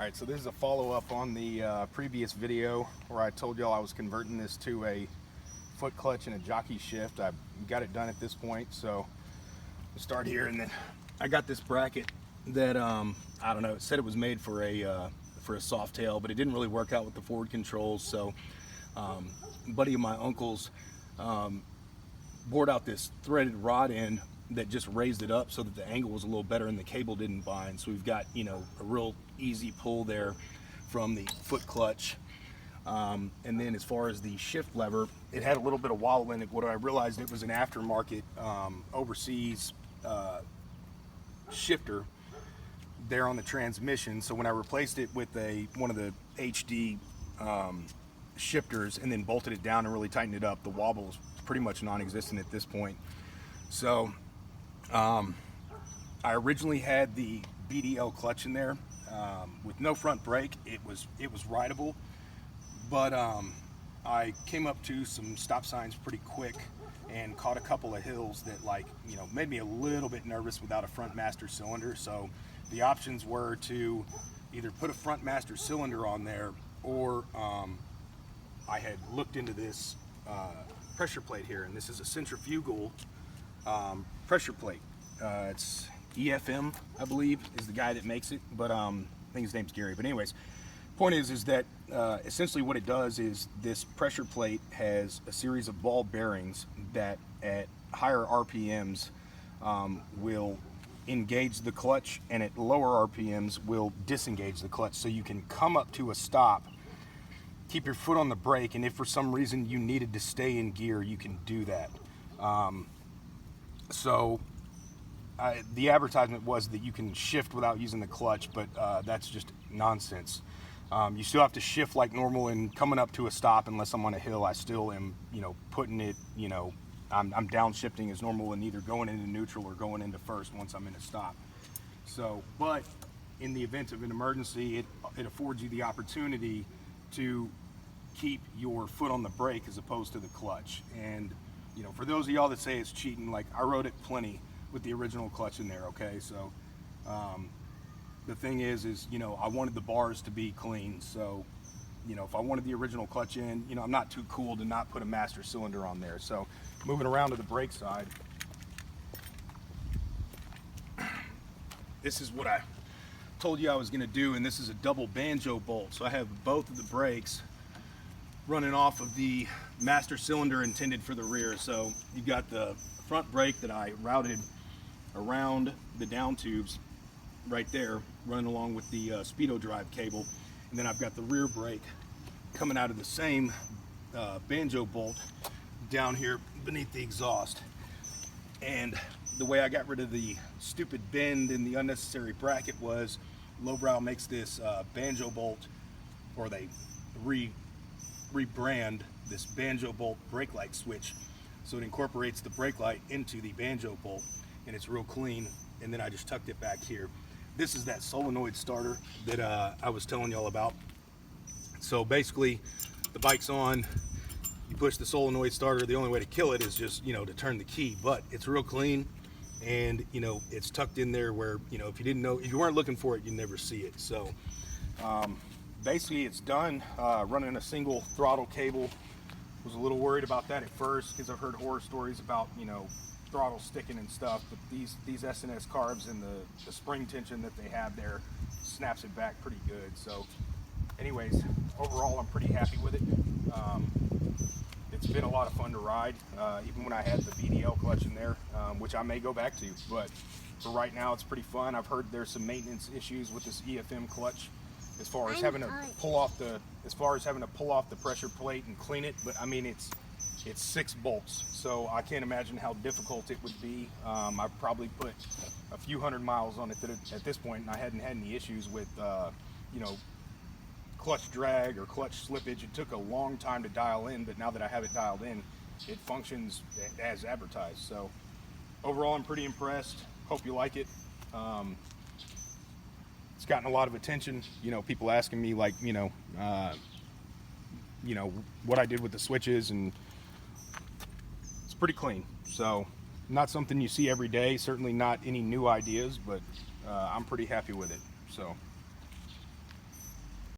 Alright, so this is a follow-up on the previous video where I told y'all I was converting this to a foot clutch and a jockey shift. I got it done at this point, so we'll start here. And then I got this bracket that I don't know, it said it was made for a soft tail, but it didn't really work out with the forward controls. So a buddy of my uncle's bored out this threaded rod end that just raised it up so that the angle was a little better and the cable didn't bind. So we've got, you know, a real easy pull there from the foot clutch. And then as far as the shift lever, it had a little bit of wobble in it. What I realized, it was an aftermarket overseas shifter there on the transmission. So when I replaced it with one of the HD shifters and then bolted it down and really tightened it up, the wobble was pretty much non-existent at this point. So I originally had the BDL clutch in there with no front brake. It was rideable, but I came up to some stop signs pretty quick and caught a couple of hills that, like, you know, made me a little bit nervous without a front master cylinder. So the options were to either put a front master cylinder on there, or I had looked into this pressure plate here, and this is a centrifugal pressure plate. It's EFM, I believe, is the guy that makes it, but I think his name's Gary. But anyways, point is that essentially what it does is this pressure plate has a series of ball bearings that at higher RPMs will engage the clutch, and at lower RPMs will disengage the clutch. So you can come up to a stop, keep your foot on the brake, and if for some reason you needed to stay in gear, you can do that. The advertisement was that you can shift without using the clutch, but that's just nonsense. You still have to shift like normal, and coming up to a stop, unless I'm on a hill, I still am, you know, putting it, you know, I'm downshifting as normal and either going into neutral or going into first once I'm in a stop. So, but in the event of an emergency, it affords you the opportunity to keep your foot on the brake as opposed to the clutch. And, you know, for those of y'all that say it's cheating, like, I rode it plenty with the original clutch in there, okay? So the thing is, you know, I wanted the bars to be clean. So, you know, if I wanted the original clutch in, you know, I'm not too cool to not put a master cylinder on there. So moving around to the brake side, this is what I told you I was gonna do, and this is a double banjo bolt. So I have both of the brakes running off of the master cylinder intended for the rear. So you've got the front brake that I routed around the down tubes right there, running along with the speedo drive cable, and then I've got the rear brake coming out of the same banjo bolt down here beneath the exhaust. And the way I got rid of the stupid bend and the unnecessary bracket was Lowbrow makes this banjo bolt, or they rebrand this banjo bolt brake light switch, so it incorporates the brake light into the banjo bolt, and it's real clean. And then I just tucked it back here. This is that solenoid starter that I was telling y'all about. So basically, the bike's on, you push the solenoid starter. The only way to kill it is just, you know, to turn the key, but it's real clean, and, you know, it's tucked in there where, you know, if you weren't looking for it, you'd never see it. So basically it's done. Running a single throttle cable. Was a little worried about that at first because I've heard horror stories about, you know, throttle sticking and stuff, but these S&S carbs and the spring tension that they have there snaps it back pretty good. So anyways, overall I'm pretty happy with it. It's been a lot of fun to ride, even when I had the BDL clutch in there, which I may go back to, but for right now it's pretty fun. I've heard there's some maintenance issues with this EFM clutch as far as having to pull off the pressure plate and clean it, but I mean, it's 6 bolts, so I can't imagine how difficult it would be. I've probably put a few hundred miles on it at this point, and I hadn't had any issues with you know, clutch drag or clutch slippage. It took a long time to dial in, but now that I have it dialed in, it functions as advertised. So overall I'm pretty impressed. Hope you like it. It's gotten a lot of attention, you know, people asking me, like, you know, what I did with the switches, and it's pretty clean. So not something you see every day, certainly not any new ideas, but I'm pretty happy with it. So